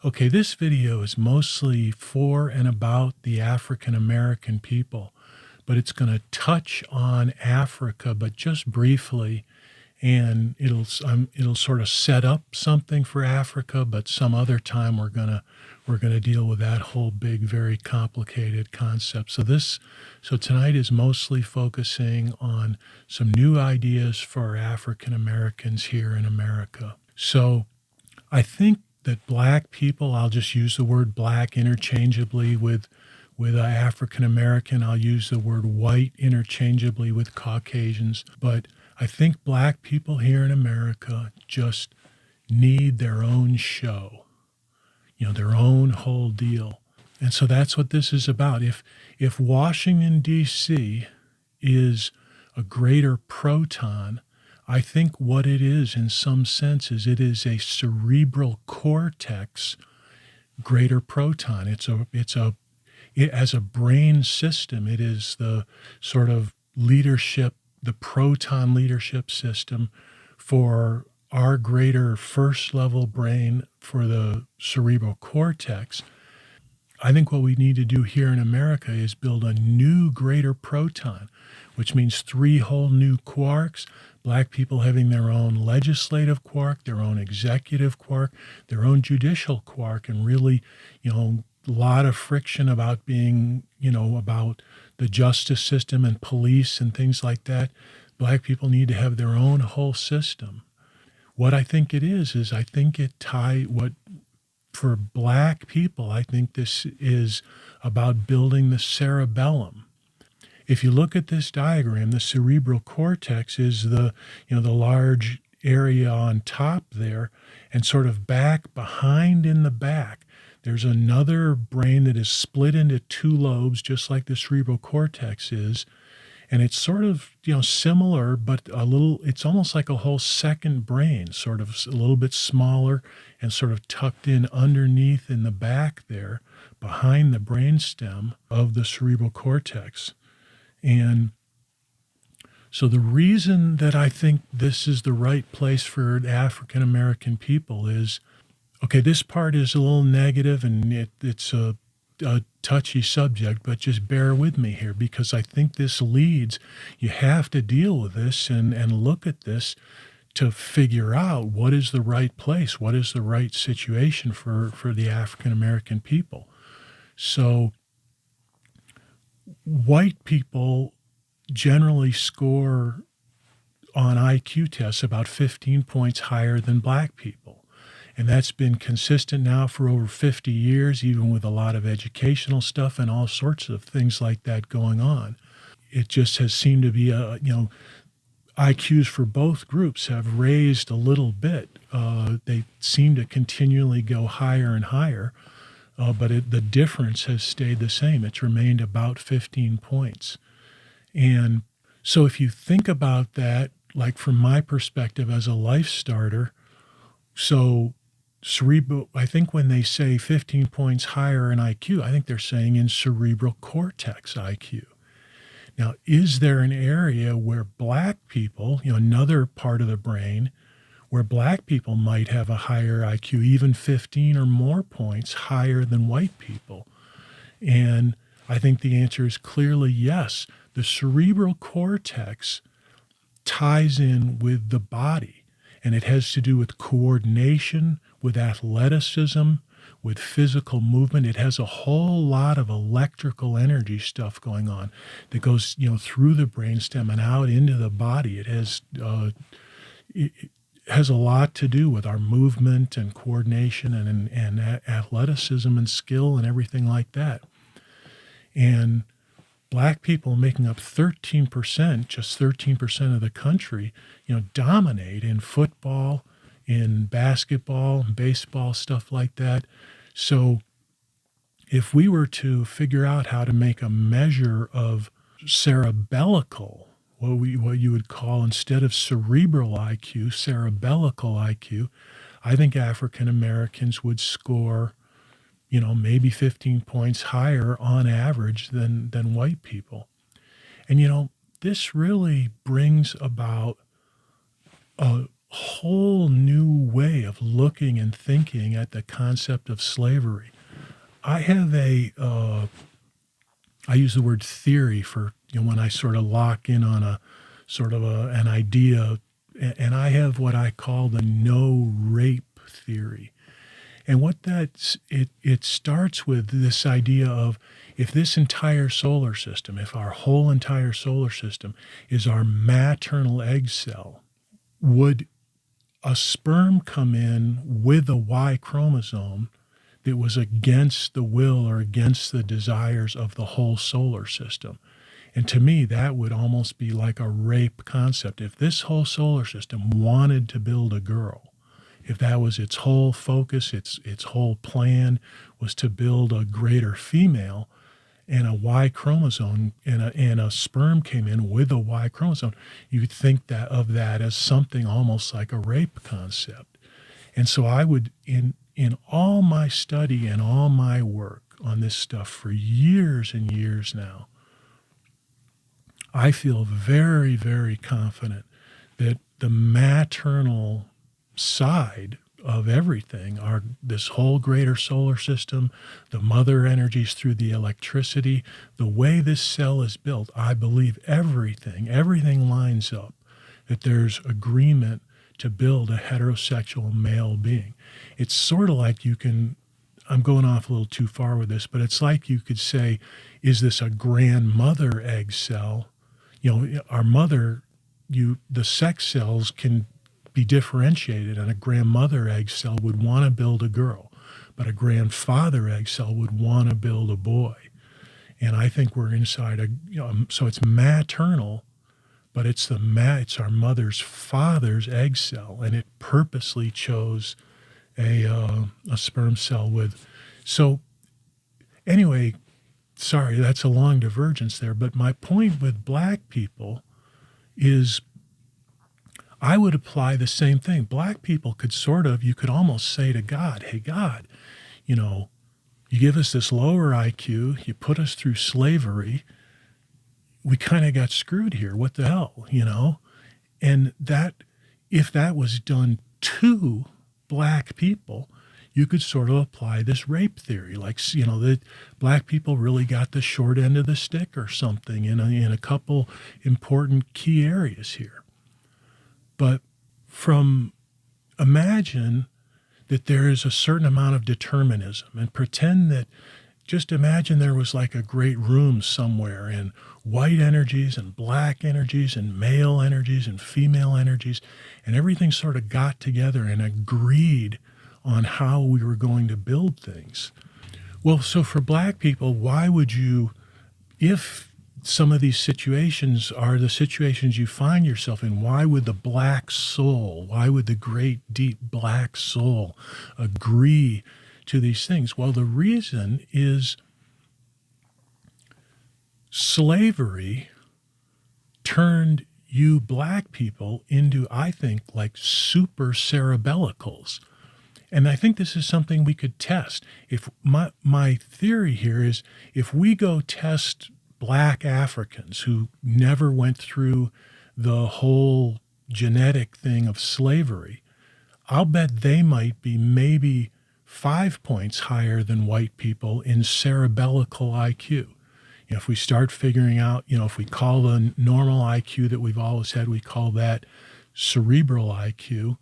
Okay, this video is mostly for and about the African American people, but it's going to touch on Africa, but just briefly, and it'll sort of set up something for Africa, but some other time we're gonna deal with that whole big, very complicated concept. So tonight is mostly focusing on some new ideas for African Americans here in America. So I think that black people, I'll just use the word black interchangeably with African American. I'll use the word white interchangeably with Caucasians. But I think black people here in America just need their own show, their own whole deal. And so that's what this is about. If Washington, D.C. is a greater proton, I think what it is in some sense is it is a cerebral cortex greater proton. As a brain system, it is the sort of leadership, the proton leadership system for our greater first level brain for the cerebral cortex. I think what we need to do here in America is build a new greater proton, which means 3 whole new quarks, black people having their own legislative quark, their own executive quark, their own judicial quark, and really, a lot of friction about being, about the justice system and police and things like that. Black people need to have their own whole system. What I think it is I think for black people, I think this is about building the cerebellum. If you look at this diagram, the cerebral cortex is the large area on top there, and sort of behind in the back, there's another brain that is split into 2 lobes, just like the cerebral cortex is. And it's sort of, similar, but it's almost like a whole second brain, sort of a little bit smaller and sort of tucked in underneath in the back there, behind the brainstem of the cerebral cortex. And so the reason that I think this is the right place for African American people is, okay, this part is a little negative and it's a touchy subject, but just bear with me here because I think this leads, you have to deal with this and look at this to figure out what is the right place, what is the right situation for the African American people. So white people generally score on IQ tests about 15 points higher than black people. And that's been consistent now for over 50 years, even with a lot of educational stuff and all sorts of things like that going on. It just has seemed to be IQs for both groups have raised a little bit. They seem to continually go higher and higher, but the difference has stayed the same. It's remained about 15 points. And so if you think about that, like from my perspective as a life starter, so cerebral, I think when they say 15 points higher in IQ, I think they're saying in cerebral cortex IQ. Now, is there an area where black people, another part of the brain, where black people might have a higher IQ, even 15 or more points higher than white people? And I think the answer is clearly yes. The cerebral cortex ties in with the body, and it has to do with coordination, with athleticism, with physical movement. It has a whole lot of electrical energy stuff going on that goes, through the brainstem and out into the body. It has a lot to do with our movement and coordination and athleticism and skill and everything like that. And black people making up 13%, just 13% of the country, dominate in football, in basketball, baseball, stuff like that. So if we were to figure out how to make a measure of cerebellical, what you would call, instead of cerebral IQ, cerebellical IQ, I think African Americans would score, maybe 15 points higher on average than white people. And, this really brings about a whole new way of looking looking and thinking at the concept of slavery, I have I use the word theory for, when I sort of lock in on a sort of an idea, and I have what I call the no rape theory. And what it starts with this idea of, if this entire solar system, if our whole entire solar system is our maternal egg cell, would a sperm come in with a Y chromosome that was against the will or against the desires of the whole solar system? And to me, that would almost be like a rape concept. If this whole solar system wanted to build a girl, if that was its whole focus, its whole plan was to build a greater female, and a Y chromosome and a sperm came in with a Y chromosome, you'd think that of that as something almost like a rape concept. And so I would, in all my study and all my work on this stuff for years and years now, I feel very, very confident that the maternal side of everything, this whole greater solar system, the mother energies through the electricity, the way this cell is built, I believe everything lines up, that there's agreement to build a heterosexual male being. It's sort of like I'm going off a little too far with this, but it's like you could say, is this a grandmother egg cell? Our mother, the sex cells can be differentiated, and a grandmother egg cell would want to build a girl, but a grandfather egg cell would want to build a boy. And I think we're inside so it's maternal, but it's our mother's father's egg cell, and it purposely chose a sperm cell with. So anyway, sorry, that's a long divergence there, but my point with black people is, I would apply the same thing. Black people you could almost say to God, hey, God, you give us this lower IQ, you put us through slavery, we kind of got screwed here. What the hell, And that, if that was done to black people, you could sort of apply this rape theory, like, that black people really got the short end of the stick or something in a couple important key areas here. But imagine that there is a certain amount of determinism, and just imagine there was like a great room somewhere, and white energies and black energies and male energies and female energies, and everything sort of got together and agreed on how we were going to build things. Well, so for black people, why would you, if some of these situations are the situations you find yourself in, why would the black soul, why would the great deep black soul agree to these things? Well, the reason is slavery turned you black people into, I think, like super cerebellicals. And I think this is something we could test. If my theory here is, if we go test black Africans who never went through the whole genetic thing of slavery, I'll bet they might be maybe 5 points higher than white people in cerebellical IQ. If we start figuring out, if we call the normal IQ that we've always had, we call that cerebral IQ.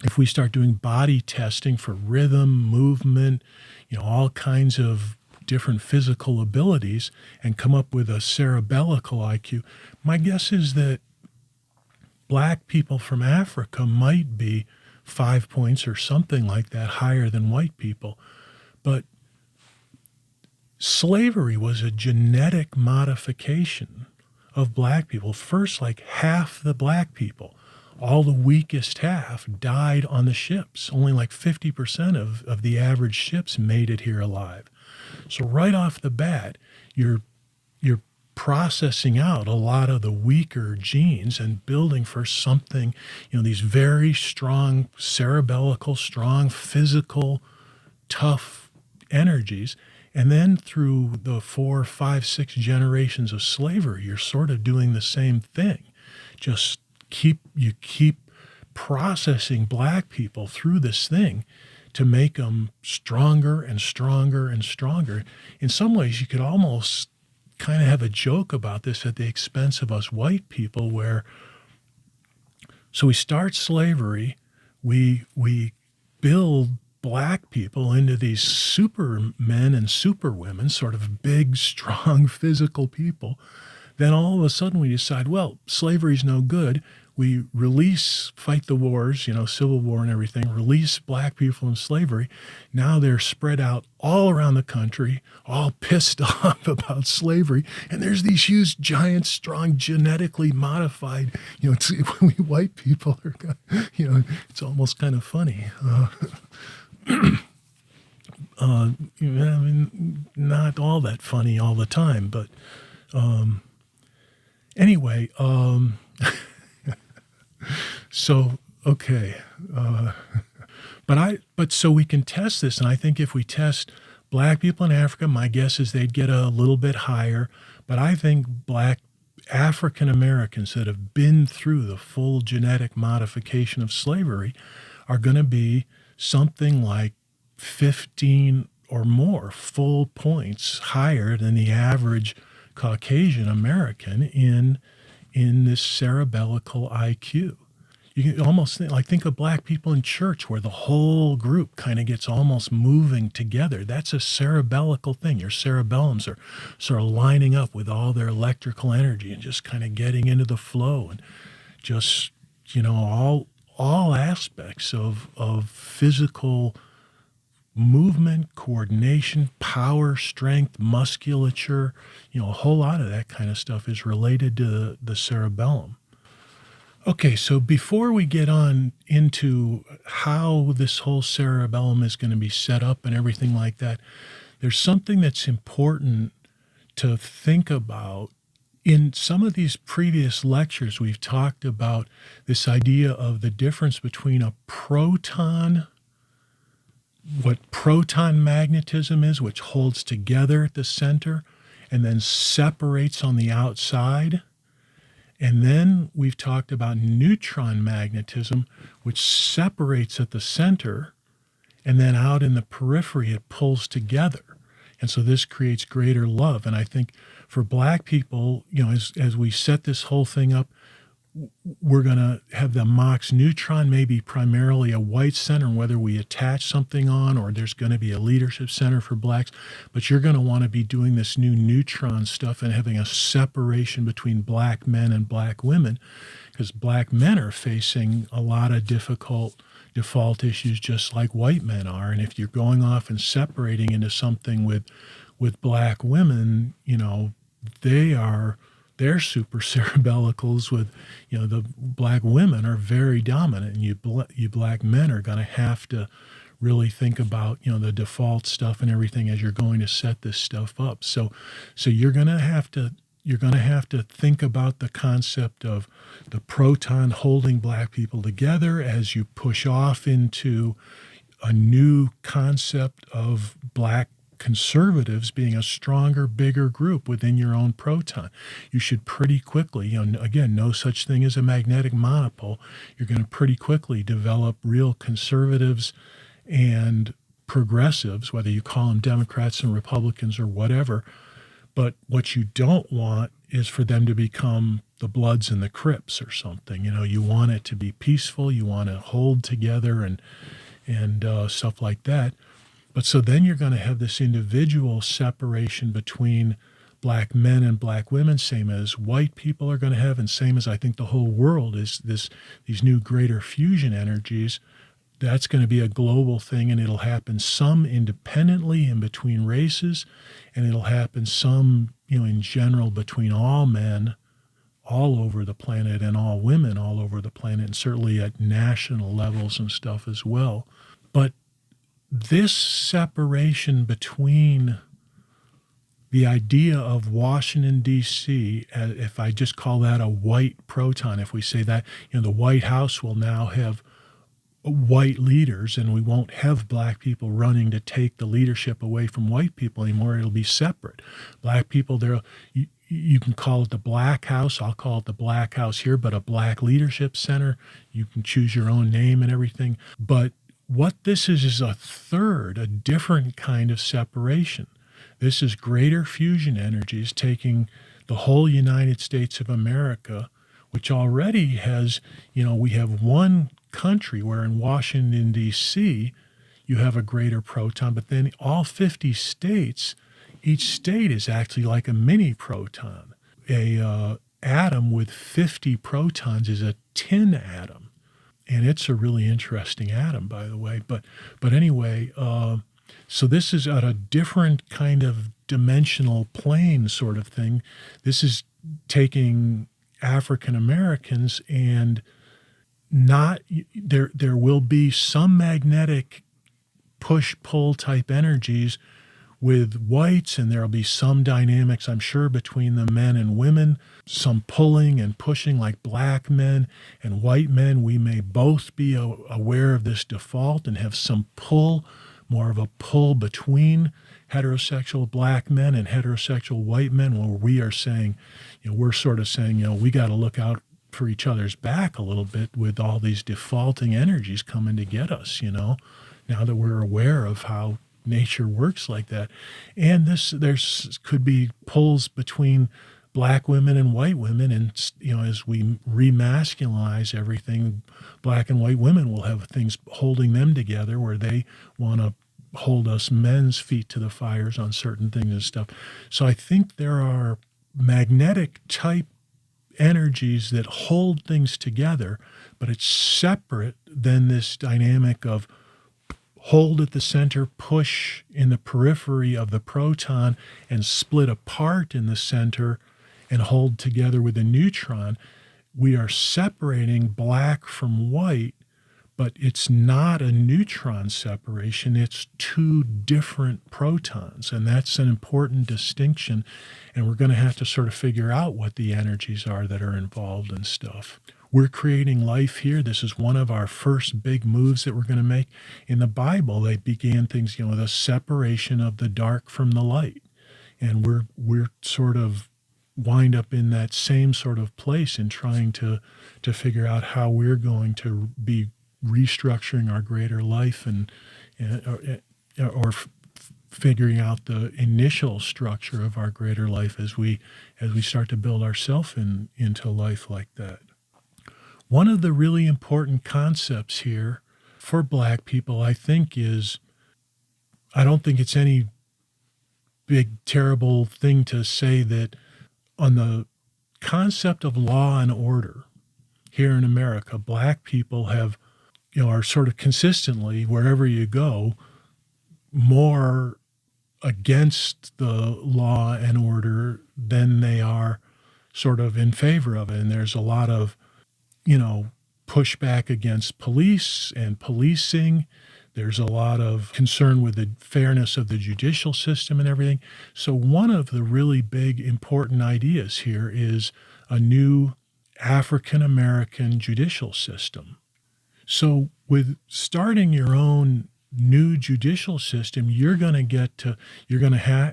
If we start doing body testing for rhythm, movement, all kinds of different physical abilities, and come up with a cerebellical IQ, my guess is that black people from Africa might be 5 points or something like that higher than white people. But slavery was a genetic modification of black people. First, like half the black people, all the weakest half, died on the ships. Only like 50% of the average ships made it here alive. So right off the bat, you're processing out a lot of the weaker genes and building for something, these very strong cerebellical, strong physical, tough energies. And then through the 4, 5, 6 generations of slavery, you're sort of doing the same thing. Just keep processing black people through this thing to make them stronger and stronger and stronger. In some ways, you could almost kind of have a joke about this at the expense of us white people, where so we start slavery, we build black people into these supermen and superwomen, sort of big, strong, physical people. Then all of a sudden we decide, well, slavery's no good. We fight the wars, Civil War and everything, release black people from slavery. Now they're spread out all around the country, all pissed off about slavery. And there's these huge, giant, strong, genetically modified, we white people are, it's almost kind of funny. Not all that funny all the time, but anyway, so, okay. But so we can test this. And I think if we test black people in Africa, my guess is they'd get a little bit higher. But I think black African Americans that have been through the full genetic modification of slavery are going to be something like 15 or more full points higher than the average Caucasian American in this cerebellical IQ. You can almost think of black people in church, where the whole group kind of gets almost moving together. That's a cerebellical thing. Your cerebellums are sort of lining up with all their electrical energy and just kind of getting into the flow, and just, all aspects of physical movement, coordination, power, strength, musculature, a whole lot of that kind of stuff is related to the cerebellum. Okay, so before we get on into how this whole cerebellum is going to be set up and everything like that, there's something that's important to think about. In some of these previous lectures, we've talked about this idea of the difference between a proton, what proton magnetism is, which holds together at the center and then separates on the outside. And then we've talked about neutron magnetism, which separates at the center, and then out in the periphery it pulls together. And so this creates greater love. And I think for black people, as we set this whole thing up, we're going to have the Mach neutron, maybe primarily a white center, whether we attach something on, or there's going to be a leadership center for blacks. But you're going to want to be doing this new neutron stuff and having a separation between black men and black women, because black men are facing a lot of difficult default issues just like white men are. And if you're going off and separating into something with black women, they're super cerebellicals with, the black women are very dominant, and you black men are going to have to really think about, the default stuff and everything as you're going to set this stuff up. So you're going to have to think about the concept of the proton holding black people together as you push off into a new concept of black conservatives being a stronger, bigger group within your own proton. You should pretty quickly, again, no such thing as a magnetic monopole. You're going to pretty quickly develop real conservatives and progressives, whether you call them Democrats and Republicans or whatever. But what you don't want is for them to become the Bloods and the Crips or something. You want it to be peaceful. You want to hold together and stuff like that. But so then you're going to have this individual separation between black men and black women, same as white people are going to have, and same as I think the whole world is these new greater fusion energies. That's going to be a global thing, and it'll happen some independently in between races, and it'll happen some, in general between all men all over the planet and all women all over the planet, and certainly at national levels and stuff as well. But this separation between the idea of Washington, D.C., if I just call that a white proton, if we say that, the White House will now have white leaders, and we won't have black people running to take the leadership away from white people anymore. It'll be separate. Black people, you can call it the Black House. I'll call it the Black House here, but a Black Leadership Center. You can choose your own name and everything. But what this is a different kind of separation. This is greater fusion energies taking the whole United States of America, which already has, we have one country where in Washington, D.C., you have a greater proton, but then all 50 states, each state is actually like a mini proton. A atom with 50 protons is a tin atom, and it's a really interesting atom, by the way. But anyway, so this is at a different kind of dimensional plane sort of thing. This is taking African Americans and not there will be some magnetic push-pull type energies with whites, and there'll be some dynamics, I'm sure, between the men and women, some pulling and pushing like black men and white men. We may both be aware of this default and have some pull, more of a pull between heterosexual black men and heterosexual white men, where we are saying, we're sort of saying, we got to look out for each other's back a little bit with all these defaulting energies coming to get us, now that we're aware of how nature works like that. And there's could be pulls between black women and white women. And, as we remasculinize everything, black and white women will have things holding them together where they want to hold us men's feet to the fires on certain things and stuff. So I think there are magnetic type energies that hold things together, but it's separate than this dynamic of hold at the center, push in the periphery of the proton, and split apart in the center and hold together with a neutron. We are separating black from white, but it's not a neutron separation. It's two different protons, and that's an important distinction. And we're going to have to sort of figure out what the energies are that are involved and stuff. We're creating life here. This is one of our first big moves that we're going to make. In the Bible, they began things, the separation of the dark from the light. And we're sort of wind up in that same sort of place in trying to figure out how we're going to be restructuring our greater life or figuring out the initial structure of our greater life as we start to build ourselves into life like that. One of the really important concepts here for Black people, I think, is I don't think it's any big, terrible thing to say that on the concept of law and order here in America, Black people are sort of consistently, wherever you go, more against the law and order than they are sort of in favor of it. And there's a lot of pushback against police and policing. There's a lot of concern with the fairness of the judicial system and everything. So one of the really big important ideas here is a new African American judicial system. So with starting your own new judicial system, you're going to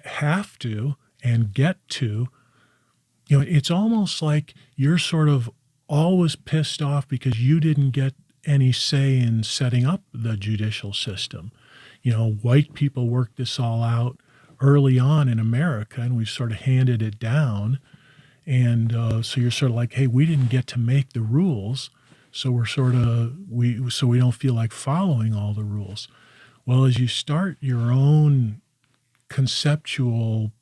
have to and get to, it's almost like you're sort of always pissed off because you didn't get any say in setting up the judicial system. White people worked this all out early on in America, and we've sort of handed it down. And so you're sort of like, hey, we didn't get to make the rules, so we don't feel like following all the rules. Well, as you start your own conceptual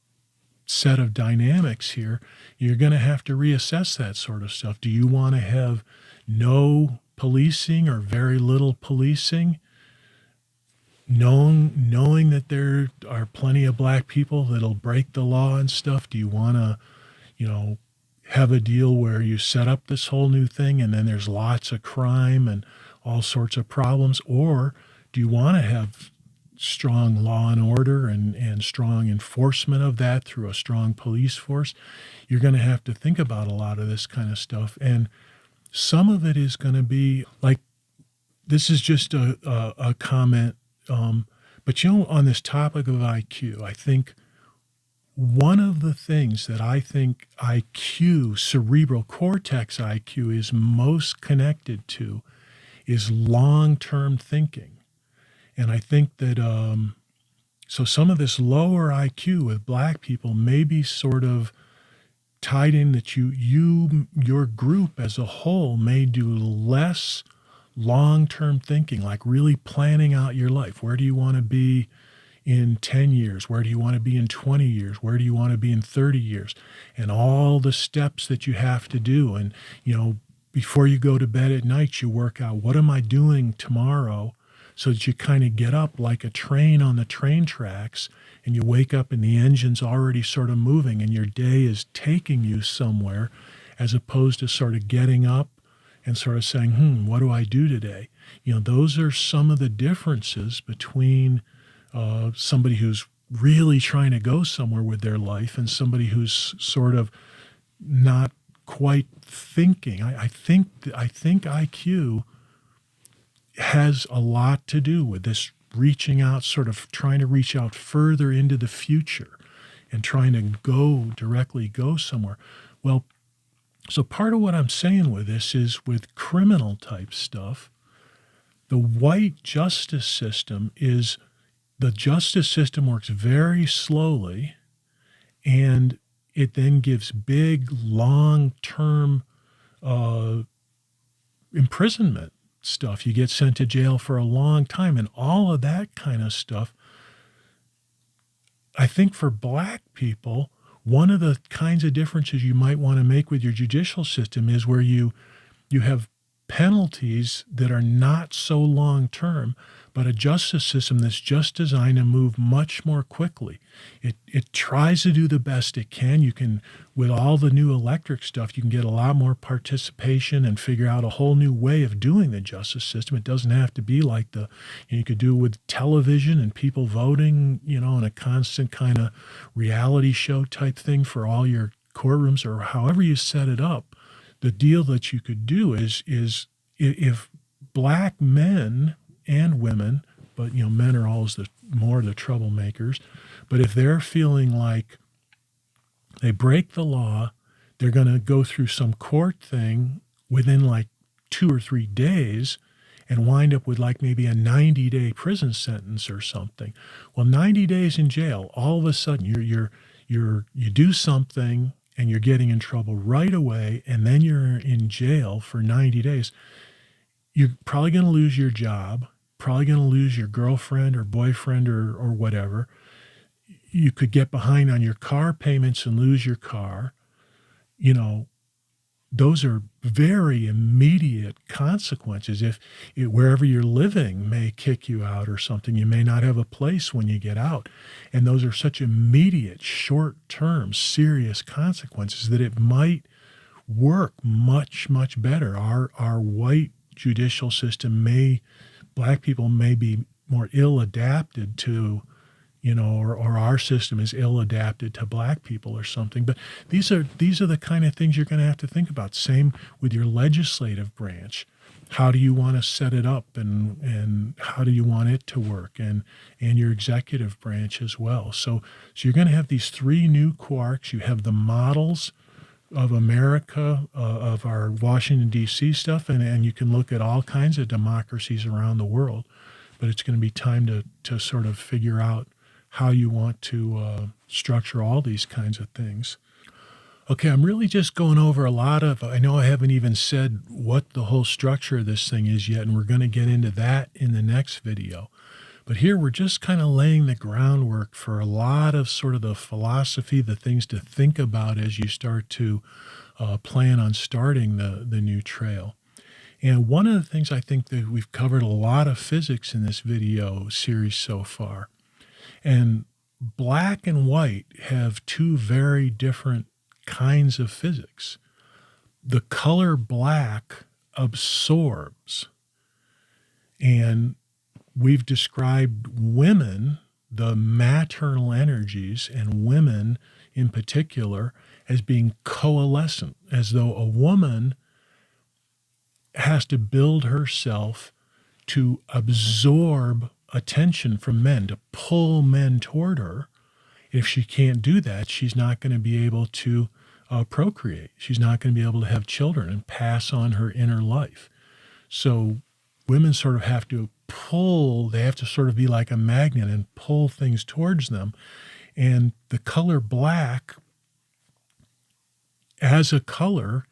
set of dynamics here, you're going to have to reassess that sort of stuff. Do you want to have no policing or very little policing, knowing that there are plenty of Black people that'll break the law and stuff? Do you want to, have a deal where you set up this whole new thing and then there's lots of crime and all sorts of problems? Or do you want to have strong law and order and strong enforcement of that through a strong police force? You're going to have to think about a lot of this kind of stuff. And some of it is going to be like, this is just a comment, but on this topic of IQ, I think one of the things that I think IQ, cerebral cortex IQ, is most connected to is long-term thinking. And I think that so some of this lower IQ with Black people may be sort of tied in that your group as a whole may do less long-term thinking, like really planning out your life. Where do you want to be in 10 years? Where do you want to be in 20 years? Where do you want to be in 30 years? And all the steps that you have to do. And, before you go to bed at night, you work out, what am I doing tomorrow? So that you kind of get up like a train on the train tracks, and you wake up and the engine's already sort of moving and your day is taking you somewhere, as opposed to sort of getting up and sort of saying, what do I do today? Those are some of the differences between somebody who's really trying to go somewhere with their life and somebody who's sort of not quite thinking. I think IQ has a lot to do with this reaching out, sort of trying to reach out further into the future and trying to directly go somewhere. Well, so part of what I'm saying with this is with criminal type stuff, the white justice system works very slowly, and it then gives big, long-term imprisonment stuff. You get sent to jail for a long time, and all of that kind of stuff. I think for Black people, one of the kinds of differences you might want to make with your judicial system is where you have penalties that are not so long-term, but a justice system that's just designed to move much more quickly. It tries to do the best it can. You can, with all the new electric stuff, you can get a lot more participation and figure out a whole new way of doing the justice system. It doesn't have to be like you could do it with television and people voting, in a constant kind of reality show type thing for all your courtrooms, or however you set it up. The deal that you could do is if Black men and women, but men are always more the troublemakers, but if they're feeling like they break the law, they're going to go through some court thing within like 2 or 3 days and wind up with like maybe a 90-day prison sentence or something. Well, 90 days in jail, all of a sudden you do something and you're getting in trouble right away, and then you're in jail for 90 days. You're probably going to lose your job, probably going to lose your girlfriend or boyfriend or whatever. You could get behind on your car payments and lose your car. Those are very immediate consequences. If wherever you're living may kick you out or something, you may not have a place when you get out. And those are such immediate, short-term, serious consequences that it might work much, much better. Our white judicial system Black people may be more ill-adapted to, or our system is ill-adapted to Black people or something. But these are the kind of things you're going to have to think about. Same with your legislative branch. How do you want to set it up, and how do you want it to work, and your executive branch as well. So you're going to have these 3 new quarks. You have the models of America, of our Washington, D.C. stuff, and you can look at all kinds of democracies around the world. But it's going to be time to sort of figure out how you want to structure all these kinds of things. Okay, I'm really just going over I know I haven't even said what the whole structure of this thing is yet, and we're going to get into that in the next video. But here we're just kind of laying the groundwork for a lot of sort of the philosophy, the things to think about as you start to plan on starting the new trail. And one of the things I think that we've covered a lot of physics in this video series so far. And Black and white have 2 very different kinds of physics. The color black absorbs, and we've described women, the maternal energies, and women in particular, as being coalescent, as though a woman has to build herself to absorb attention from men, to pull men toward her, If she can't do that, she's not going to be able to procreate. She's not going to be able to have children and pass on her inner life. So women sort of have to pull, they have to sort of be like a magnet and pull things towards them. And the color black, as a color,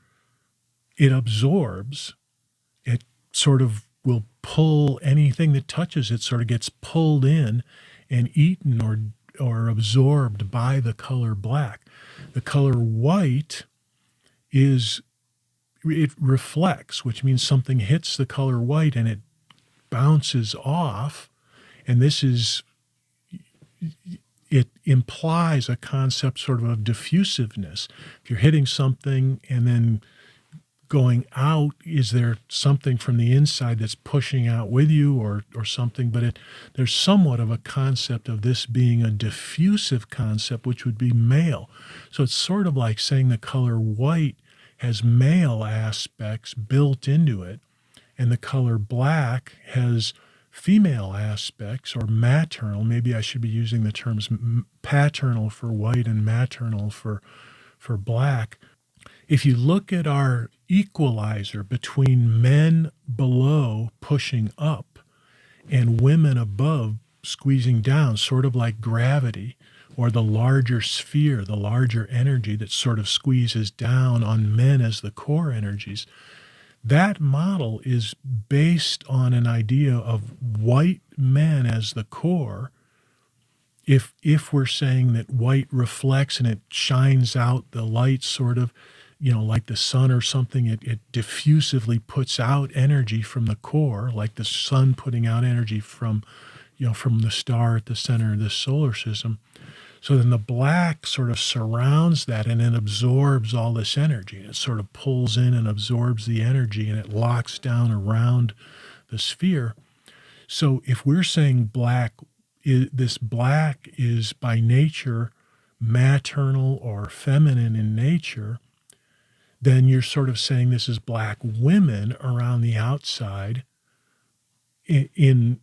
it absorbs, it sort of will pull anything that touches it, sort of gets pulled in and eaten or absorbed by the color black. The color white it reflects, which means something hits the color white and it bounces off. And it implies a concept sort of diffusiveness. If you're hitting something and then going out, is there something from the inside that's pushing out with you or something? But there's somewhat of a concept of this being a diffusive concept, which would be male. So it's sort of like saying the color white has male aspects built into it, and the color black has female aspects, or maternal. Maybe I should be using the terms paternal for white and maternal for black. If you look at our equalizer between men below pushing up and women above squeezing down, sort of like gravity, or the larger sphere, the larger energy that sort of squeezes down on men as the core energies, that model is based on an idea of white men as the core. If we're saying that white reflects and it shines out the light, sort of, like the sun or something, it diffusively puts out energy from the core, like the sun putting out energy from the star at the center of this solar system. So then the black sort of surrounds that and it absorbs all this energy. It sort of pulls in and absorbs the energy and it locks down around the sphere. So if we're saying this black is by nature maternal or feminine in nature, then you're sort of saying this is black women around the outside in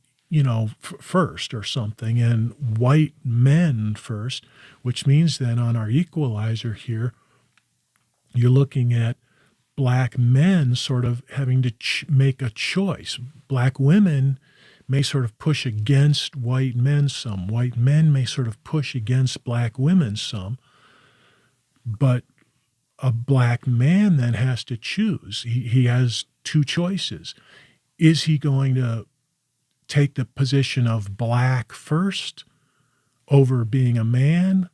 first or something, and white men first, which means then on our equalizer here, you're looking at black men sort of having to make a choice. Black women may sort of push against white men some. White men may sort of push against black women some. But a black man then has to choose. He has two choices. Is he going to take the position of black first over being a man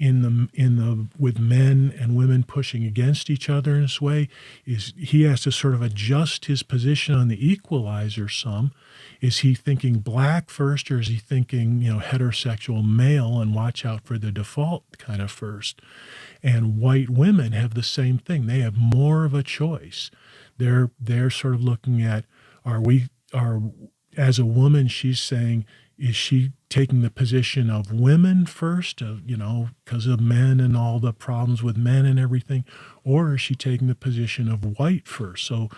with men and women pushing against each other in this way? He has to sort of adjust his position on the equalizer some. Is he thinking black first, or is he thinking, heterosexual male and watch out for the default kind of first? And white women have the same thing. They have more of a choice. They're sort of looking at, as a woman, she's saying, is she taking the position of women first, because of men and all the problems with men and everything, or is she taking the position of white first? So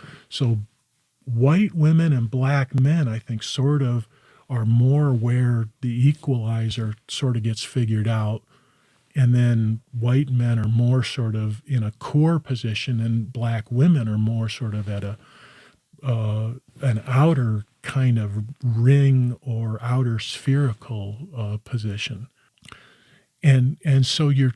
white women and black men, I think, sort of are more where the equalizer sort of gets figured out. And then white men are more sort of in a core position, and black women are more sort of at an outer kind of ring or outer spherical position. And so you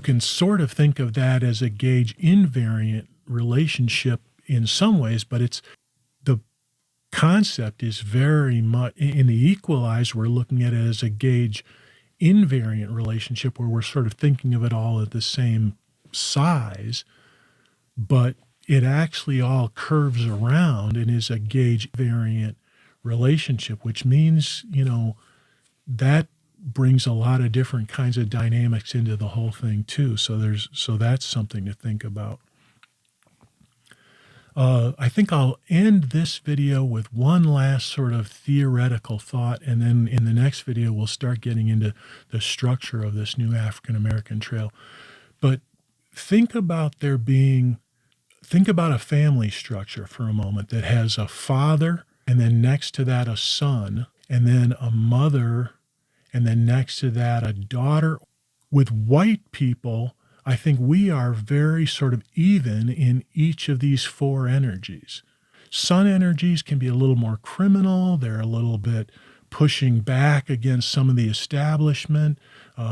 can sort of think of that as a gauge invariant relationship in some ways, but the concept is very much in the equalizer. We're looking at it as a gauge invariant relationship where we're sort of thinking of it all at the same size, but it actually all curves around and is a gauge variant relationship, which means, that brings a lot of different kinds of dynamics into the whole thing too. So that's something to think about. I think I'll end this video with one last sort of theoretical thought, and then in the next video we'll start getting into the structure of this new African American trail. But think about a family structure for a moment that has a father, and then next to that a son, and then a mother, and then next to that, a daughter. With white people, I think we are very sort of even in each of these four energies. Sun energies can be a little more criminal. They're a little bit pushing back against some of the establishment.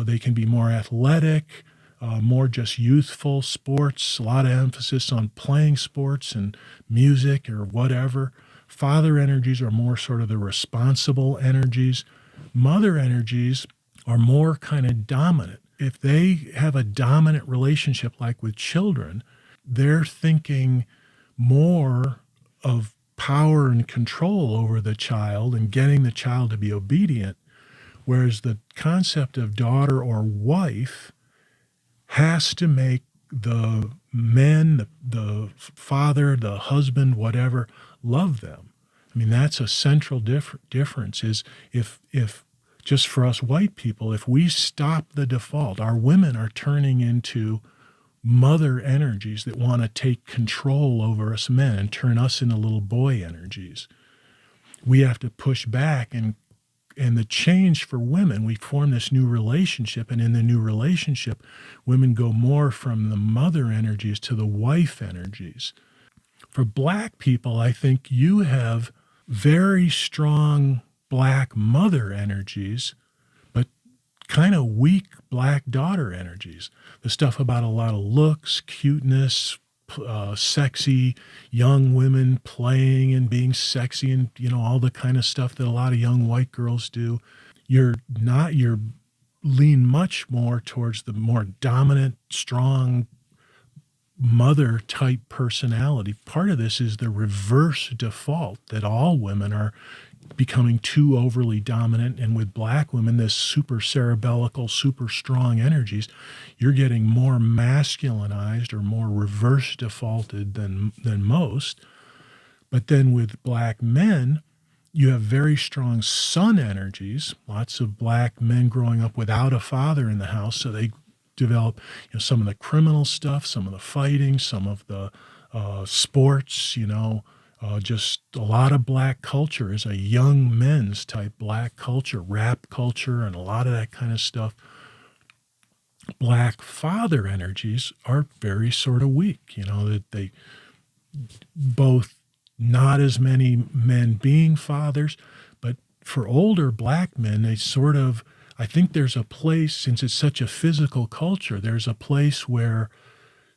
They can be more athletic, more just youthful sports, a lot of emphasis on playing sports and music or whatever. Father energies are more sort of the responsible energies. Mother energies are more kind of dominant. If they have a dominant relationship like with children, they're thinking more of power and control over the child and getting the child to be obedient, whereas the concept of daughter or wife has to make the men, the father, the husband, whatever, love them. I mean, that's a central difference is if just for us white people, if we stop the default, our women are turning into mother energies that want to take control over us men and turn us into little boy energies. We have to push back, and the change for women, we form this new relationship, and in the new relationship, women go more from the mother energies to the wife energies. For Black people, I think you have very strong Black mother energies, but kind of weak Black daughter energies. The stuff about a lot of looks, cuteness, sexy young women playing and being sexy and, all the kind of stuff that a lot of young white girls do. You're lean much more towards the more dominant, strong mother type personality. Part of this is the reverse default that all women are becoming too overly dominant, and with Black women, this super cerebellical, super strong energies, you're getting more masculinized or more reverse defaulted than most. But then with Black men, you have very strong sun energies, lots of Black men growing up without a father in the house, so they develop some of the criminal stuff, some of the fighting, some of the sports, just a lot of Black culture is a young men's type Black culture, rap culture, and a lot of that kind of stuff. Black father energies are very sort of weak, that they both not as many men being fathers, but for older Black men, they sort of, I think there's a place, since it's such a physical culture, there's a place where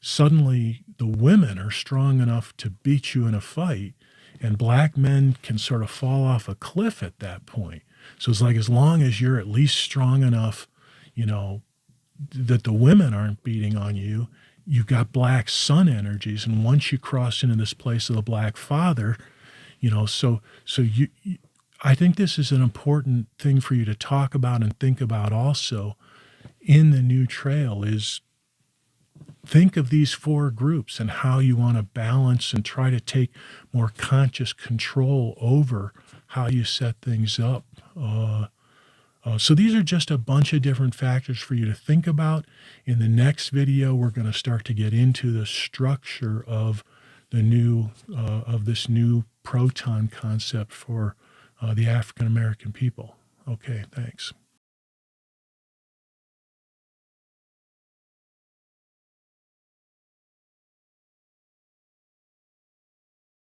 suddenly the women are strong enough to beat you in a fight, and Black men can sort of fall off a cliff at that point. So it's like, as long as you're at least strong enough, that the women aren't beating on you, you've got Black sun energies. And once you cross into this place of the Black father, so I think this is an important thing for you to talk about and think about also in the new trail is think of these four groups and how you want to balance and try to take more conscious control over how you set things up. So these are just a bunch of different factors for you to think about. In the next video, we're going to start to get into the structure of this new proton concept for the African American people. Okay, thanks.